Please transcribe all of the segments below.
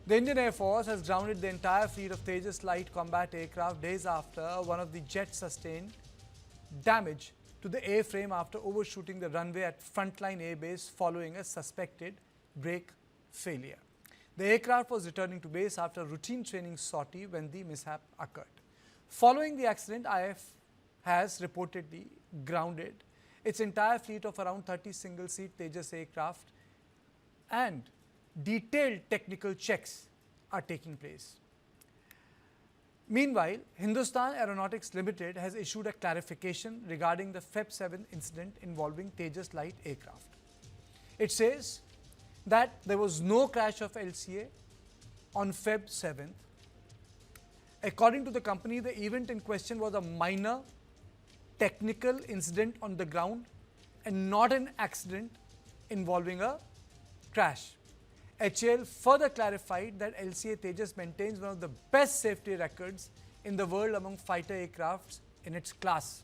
The Indian Air Force has grounded the entire fleet of Tejas light combat aircraft days after one of the jets sustained damage to the airframe after overshooting the runway at frontline airbase following a suspected brake failure. The aircraft was returning to base after a routine training sortie when the mishap occurred. Following the accident, IAF has reportedly grounded its entire fleet of around 30 single-seat Tejas aircraft, and detailed technical checks are taking place. Meanwhile, Hindustan Aeronautics Limited has issued a clarification regarding the Feb 7 incident involving Tejas light aircraft. It says that there was no crash of LCA on Feb 7th. According to the company, the event in question was a minor technical incident on the ground and not an accident involving a crash. HAL further clarified that LCA Tejas maintains one of the best safety records in the world among fighter aircrafts in its class.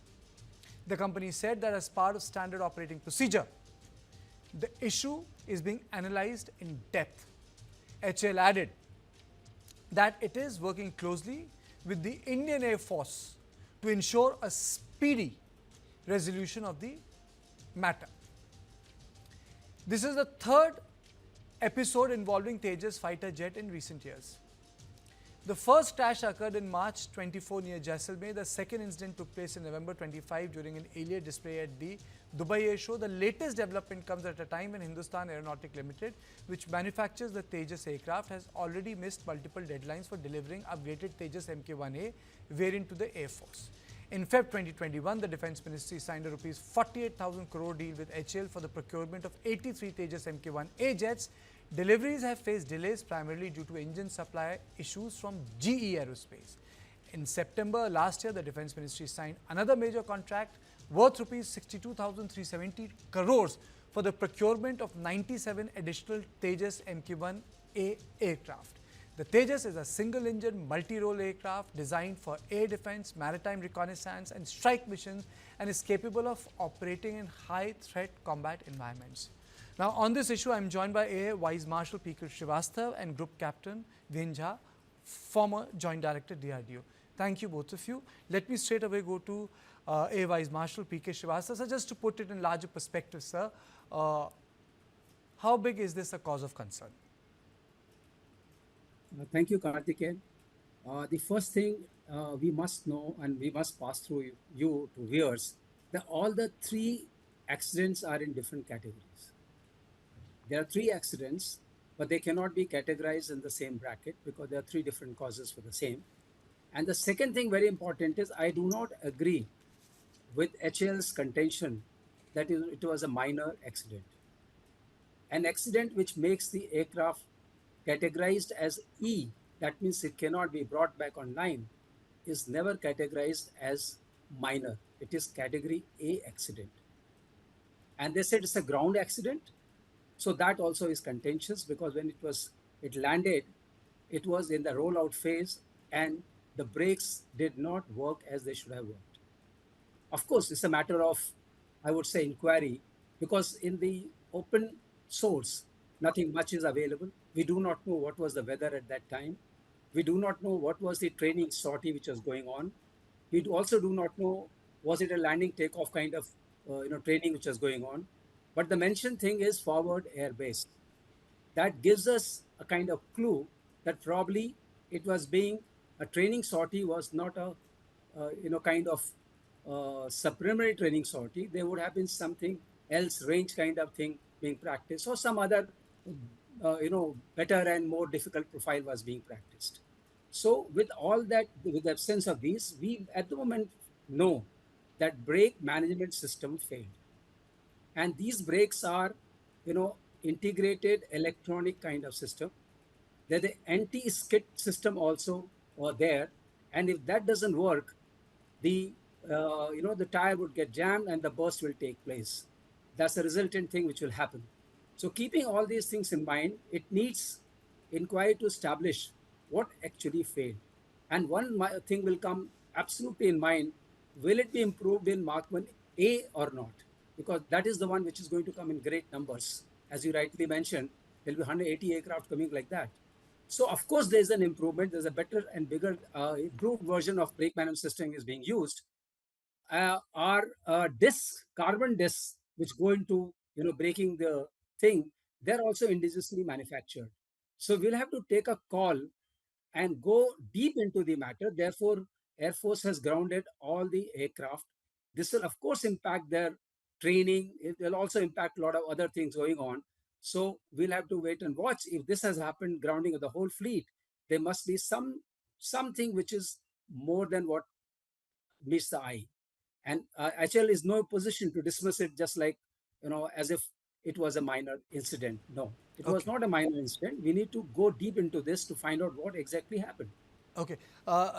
The company said that as part of standard operating procedure, the issue is being analyzed in depth. HAL added that it is working closely with the Indian Air Force to ensure a speedy resolution of the matter. This is the third episode involving Tejas fighter jet in recent years. The first crash occurred in March 24 near Jaisalmer. The second incident took place in November 25 during an alien display at the Dubai Airshow. The latest development comes at a time when Hindustan Aeronautics Limited, which manufactures the Tejas aircraft, has already missed multiple deadlines for delivering upgraded Tejas Mk1A variant to the Air Force. In Feb 2021, the Defence Ministry signed a Rs 48,000 crore deal with HAL for the procurement of 83 Tejas Mk1A jets. Deliveries have faced delays primarily due to engine supply issues from GE Aerospace. In September last year, the Defence Ministry signed another major contract worth Rs 62,370 crores for the procurement of 97 additional Tejas Mk1A aircraft. The Tejas is a single-engine, multi-role aircraft designed for air defense, maritime reconnaissance and strike missions, and is capable of operating in high-threat combat environments. Now, on this issue, I am joined by Air Vice Marshal P.K. Srivastava and Group Captain Vin Jha, former Joint Director DRDO. Thank you, both of you. Let me straight away go to Air Vice Marshal P.K. Srivastava. So, just to put it in larger perspective, sir, how big is this a cause of concern? Thank you, Karthikeyan. The first thing we must know, and we must pass through you to viewers, that all the three accidents are in different categories. There are three accidents, but they cannot be categorized in the same bracket because there are three different causes for the same. And the second thing very important is I do not agree with HAL's contention that it was a minor accident. An accident which makes the aircraft categorized as E, that means it cannot be brought back online, is never categorized as minor. It is category A accident. And they said it's a ground accident. So that also is contentious because when it landed, it was in the rollout phase and the brakes did not work as they should have worked. Of course, it's a matter of, I would say, inquiry, because in the open source, nothing much is available. We do not know what was the weather at that time. We do not know what was the training sortie which was going on. We also do not know, was it a landing takeoff kind of training which was going on. But the mentioned thing is forward airbase. That gives us a kind of clue that probably it was being a training sortie, was not a kind of supplementary training sortie. There would have been something else, range kind of thing being practiced, or some other better and more difficult profile was being practiced. So with all that, with the absence of these, we at the moment know that brake management system failed. And these brakes are, integrated electronic kind of system. There's the anti-skid system also there. And if that doesn't work, the tire would get jammed and the burst will take place. That's the resultant thing which will happen. So keeping all these things in mind, it needs inquiry to establish what actually failed. And one thing will come absolutely in mind, will it be improved in Mark 1A or not? Because that is the one which is going to come in great numbers. As you rightly mentioned, there will be 180 aircraft coming like that. So of course there's an improvement. There's a better and bigger improved version of brake management system is being used. Our discs, carbon discs, which go into breaking the thing, they're also indigenously manufactured. So we'll have to take a call and go deep into the matter. Therefore, Air Force has grounded all the aircraft. This will, of course, impact their training. It will also impact a lot of other things going on. So we'll have to wait and watch. If this has happened, grounding of the whole fleet, there must be something which is more than what meets the eye. And HL is no position to dismiss it just like, as if it was a minor incident. No, it was Okay. not a minor incident. We need to go deep into this to find out what exactly happened. Okay.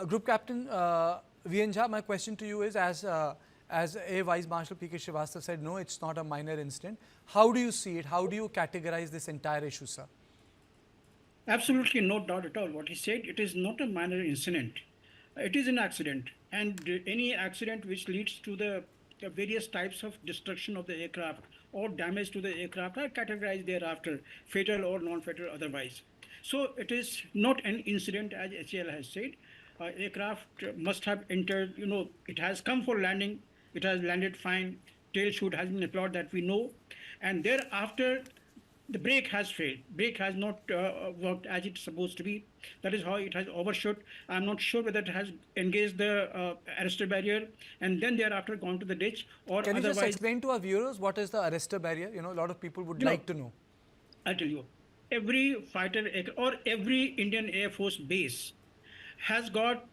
Group Captain VN Jha, my question to you is as a Vice Marshal P.K. Srivastava said, no, it's not a minor incident. How do you see it? How do you categorize this entire issue, sir? Absolutely no doubt at all. What he said, it is not a minor incident. It is an accident. And any accident which leads to the various types of destruction of the aircraft or damage to the aircraft are categorized thereafter, fatal or non-fatal otherwise. So it is not an incident as HAL has said. Aircraft must have entered, it has come for landing, it has landed fine, tail shoot has been applied that we know. And thereafter, the brake has failed. Brake has not worked as it's supposed to be. That is how it has overshot. I'm not sure whether it has engaged the arrestor barrier and then thereafter gone to the ditch or Can you otherwise. just explain to our viewers what is the arrestor barrier? You know, a lot of people would You know, like to know. I'll tell you, every fighter or every Indian Air Force base has got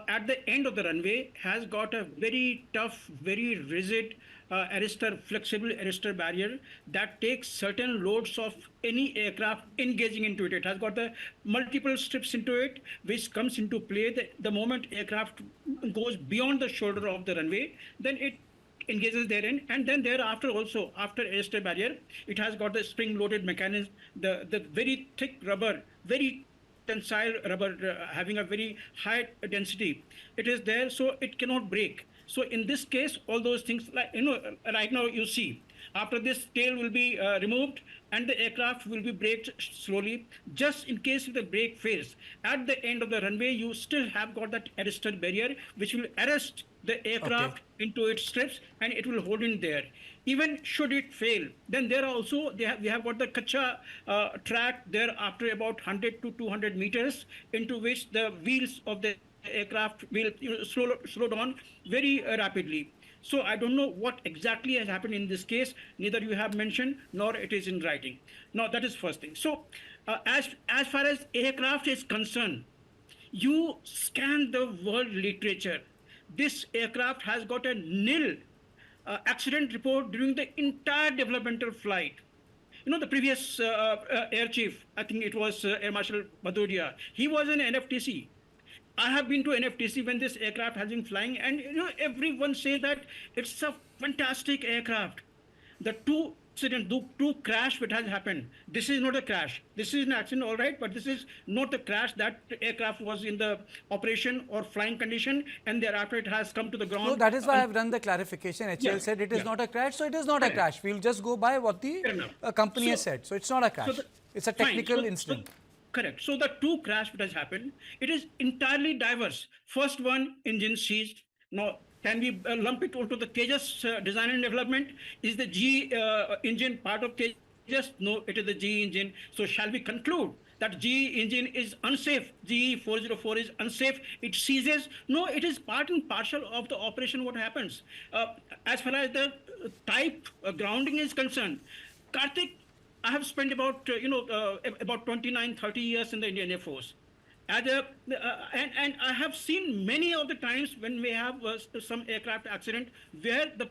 at the end of the runway has got a very tough, very rigid arrestor, flexible arrestor barrier that takes certain loads of any aircraft engaging into it. It has got the multiple strips into it, which comes into play the moment aircraft goes beyond the shoulder of the runway. Then it engages therein, and then thereafter also after arrestor barrier it has got the spring loaded mechanism, the very thick rubber, very tensile rubber, having a very high density. It is there, so it cannot break. So in this case, all those things, like right now you see, after this tail will be removed and the aircraft will be braked slowly. Just in case if the brake fails, at the end of the runway, you still have got that arrestor barrier, which will arrest the Okay. aircraft into its strips and it will hold in there. Even should it fail, then there are also we have got the kacha track there after about 100 to 200 meters, into which the wheels of the aircraft will slow down very rapidly. So I don't know what exactly has happened in this case. Neither you have mentioned nor it is in writing. Now that is first thing. So as far as aircraft is concerned, you scan the world literature. This aircraft has got a nil accident report during the entire developmental flight. The previous air chief, I think it was Air Marshal Bhadoria, he was an NFTC. I have been to NFTC when this aircraft has been flying, and everyone says that it's a fantastic aircraft. The two accident, the two crash which has happened. This is not a crash. This is an accident, all right, but this is not a crash. That aircraft was in the operation or flying condition, and thereafter it has come to the No, ground. that is why I've done the clarification. HL Yeah, said it is yeah. not a crash, so it is not a Correct. crash. We'll just go by what the Fair enough. company has So, said. So it's not a so crash. It's a fine. technical incident. Correct. So the two crash that has happened, it is entirely diverse. First one, engine seized. Now, can we lump it onto the Tejas design and development? Is the G engine part of Tejas? No, it is the G engine. So shall we conclude that G engine is unsafe? GE404 is unsafe. It seizes. No, it is part and parcel of the operation. What happens as far as the type grounding is concerned, Karthik, I have spent about 29, 30 years in the Indian Air Force. And I have seen many of the times when we have some aircraft accident where the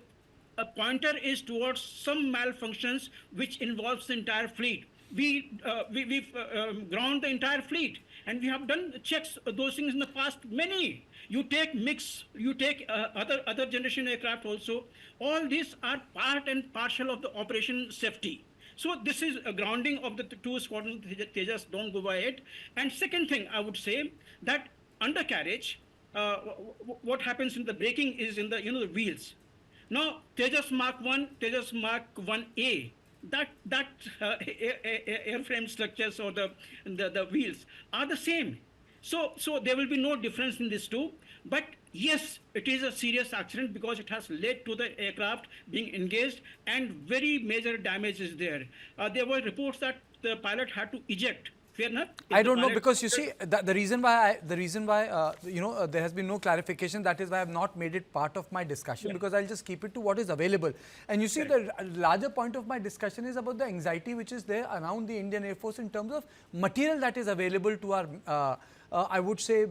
pointer is towards some malfunctions which involves the entire fleet. We've ground the entire fleet, and we have done checks those things in the past. Many. You take mix, you take other generation aircraft also. All these are part and parcel of the operation safety. So this is a grounding of the two squadrons. Tejas, don't go by it. And second thing, I would say that undercarriage, what happens in the braking is in the the wheels. Now Tejas Mark 1, Tejas Mark 1A, that airframe structures or the wheels are the same. So there will be no difference in these two. But yes, it is a serious accident because it has led to the aircraft being engaged and very major damage is there. There were reports that the pilot had to eject. Fair enough. If I the don't know, pilot because you see the reason why there has been no clarification. That is why I have not made it part of my discussion, because I'll just keep it to what is available. And you see, the larger point of my discussion is about the anxiety which is there around the Indian Air Force in terms of material that is available to our I would say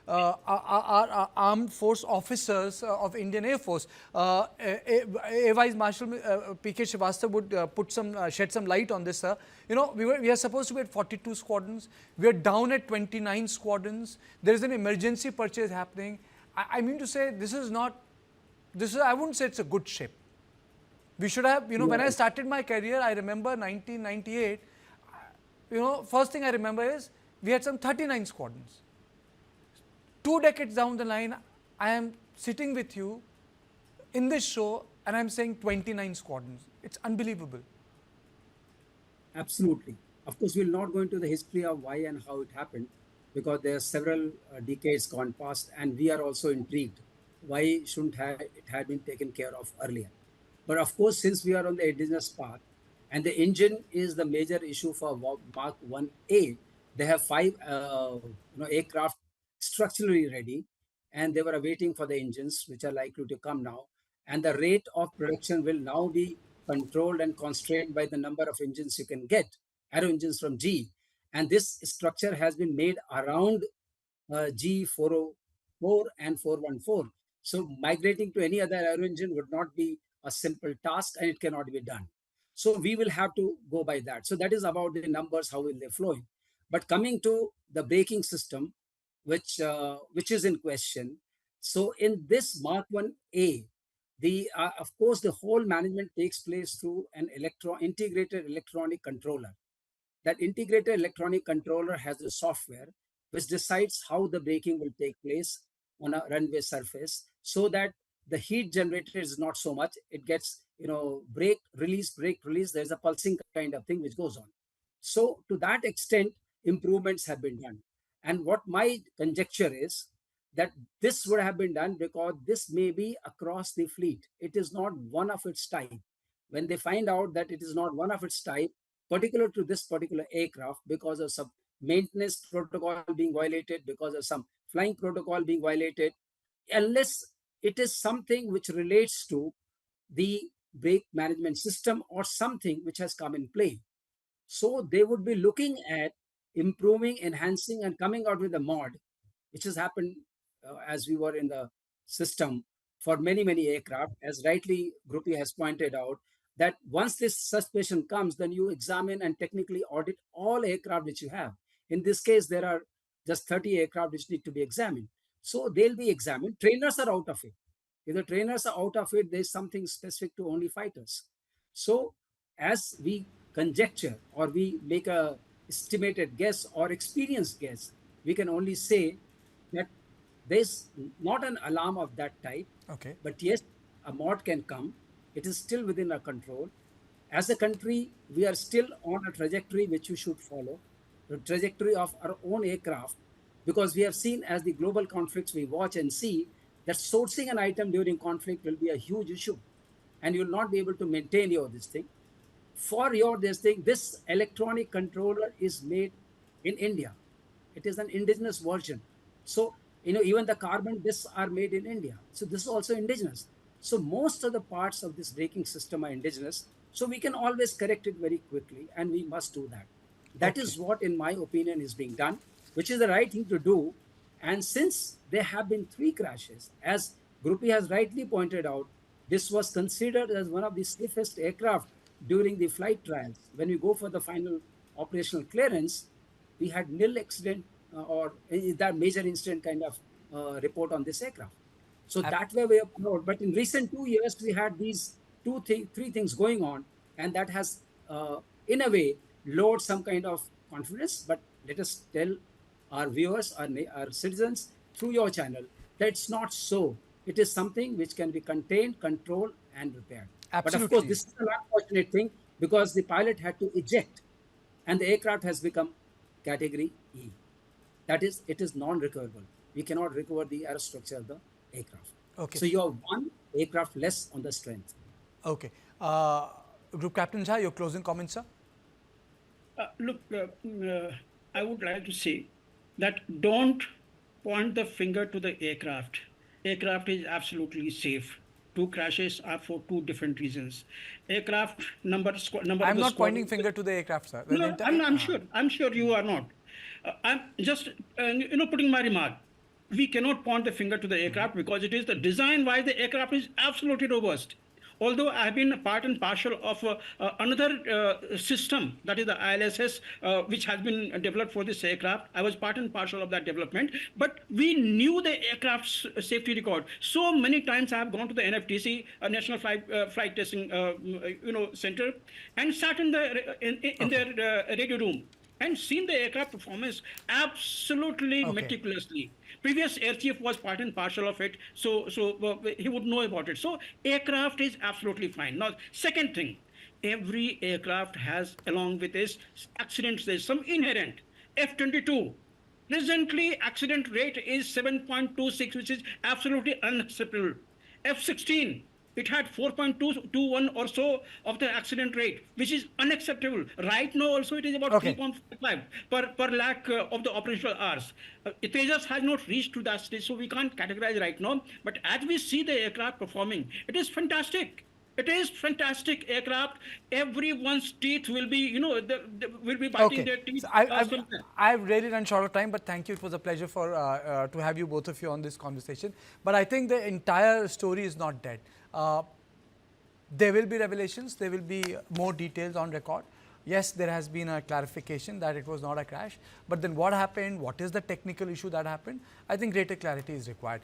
our armed force officers of Indian Air Force. Air Vice Marshal P.K. Srivastava would shed some light on this, sir. You know, we are supposed to be at 42 squadrons. We are down at 29 squadrons. There is an emergency purchase happening. I mean to say, I wouldn't say it's a good shape. We should have, when I started my career, I remember 1998, first thing I remember is we had some 39 squadrons. 2 decades down the line, I am sitting with you in this show and I'm saying 29 squadrons. It's unbelievable. Absolutely. Of course, we'll not go into the history of why and how it happened, because there are several decades gone past, and we are also intrigued. Why shouldn't it have been taken care of earlier? But of course, since we are on the indigenous path, and the engine is the major issue for Mark 1A, they have 5 aircraft structurally ready, and they were awaiting for the engines, which are likely to come now. And the rate of production will now be controlled and constrained by the number of engines you can get, aero engines from GE. And this structure has been made around GE 404 and 414. So migrating to any other aero engine would not be a simple task, and it cannot be done. So we will have to go by that. So that is about the numbers, how will they flowing. But coming to the braking system, which is in question. So in this Mark 1A, of course, the whole management takes place through an integrated electronic controller. That integrated electronic controller has a software which decides how the braking will take place on a runway surface, so that the heat generated is not so much. It gets, brake, release. There's a pulsing kind of thing which goes on. So to that extent, improvements have been done. And what my conjecture is that this would have been done because this may be across the fleet. It is not one of its type. When they find out that it is not one of its type, particular to this particular aircraft, because of some maintenance protocol being violated, because of some flying protocol being violated, unless it is something which relates to the brake management system or something which has come in play. So they would be looking at improving, enhancing, and coming out with a mod, which has happened as we were in the system for many, many aircraft. As rightly Grupi has pointed out, that once this suspicion comes, then you examine and technically audit all aircraft which you have. In this case, there are just 30 aircraft which need to be examined. So they'll be examined. Trainers are out of it. If the trainers are out of it, there's something specific to only fighters. So as we conjecture or we make a estimated guess or experienced guess, we can only say that there's not an alarm of that type. Okay. But yes, a mod can come. It is still within our control. As a country, we are still on a trajectory which we should follow, the trajectory of our own aircraft, because we have seen as the global conflicts we watch and see that sourcing an item during conflict will be a huge issue, and you will not be able to maintain this thing. For this electronic controller is made in India. It is an indigenous version. So, even the carbon discs are made in India. So this is also indigenous. So most of the parts of this braking system are indigenous. So we can always correct it very quickly, and we must do that. That is what, in my opinion, is being done, which is the right thing to do. And since there have been 3 crashes, as Grupi has rightly pointed out, this was considered as one of the safest aircraft during the flight trials. When we go for the final operational clearance, we had nil accident or that major incident kind of report on this aircraft. So that way we are proud. But in recent 2 years, we had these 3 things going on, and that has, in a way, lowered some kind of confidence. But let us tell our viewers, our citizens, through your channel, that it's not so. It is something which can be contained, controlled, and repaired. Absolutely. But of course, this is an unfortunate thing. because the pilot had to eject, and the aircraft has become category E. That is, it is non-recoverable. We cannot recover the aerostructure of the aircraft. Okay. So you have one aircraft less on the strength. Okay. Group Captain Jha, your closing comments, sir? Look, I would like to say that don't point the finger to the aircraft. Aircraft is absolutely safe. Two crashes are for two different reasons. Aircraft number I'm of the not squadron- pointing finger to the aircraft, sir. The No, entire- I'm sure you are not. I'm just, putting my remark. We cannot point the finger to the aircraft because it is the design why the aircraft is absolutely robust. Although I have been part and parcel of another system, that is the ILSS, which has been developed for this aircraft. I was part and parcel of that development, but we knew the aircraft's safety record. So many times I have gone to the NFTC, National Flight Testing, Center, and sat in their radio room and seen the aircraft performance absolutely meticulously. Previous air chief was part and parcel of it, so he would know about it. So aircraft is absolutely fine. Now, second thing, every aircraft has, along with its accidents, there's some inherent. F-22, presently accident rate is 7.26, which is absolutely unacceptable. F-16, it had 4.221 or so of the accident rate, which is unacceptable. Right now also it is about 3.5 per lakh of the operational hours. Tejas has not reached to that stage, so we can't categorize right now. But as we see the aircraft performing, it is fantastic. It is fantastic aircraft. Everyone's teeth will be, will be biting their teeth. So I've really run short of time, but thank you. It was a pleasure to have you, both of you, on this conversation. But I think the entire story is not dead. There will be revelations. There will be more details on record. Yes, there has been a clarification that it was not a crash. But then what happened? What is the technical issue that happened? I think greater clarity is required.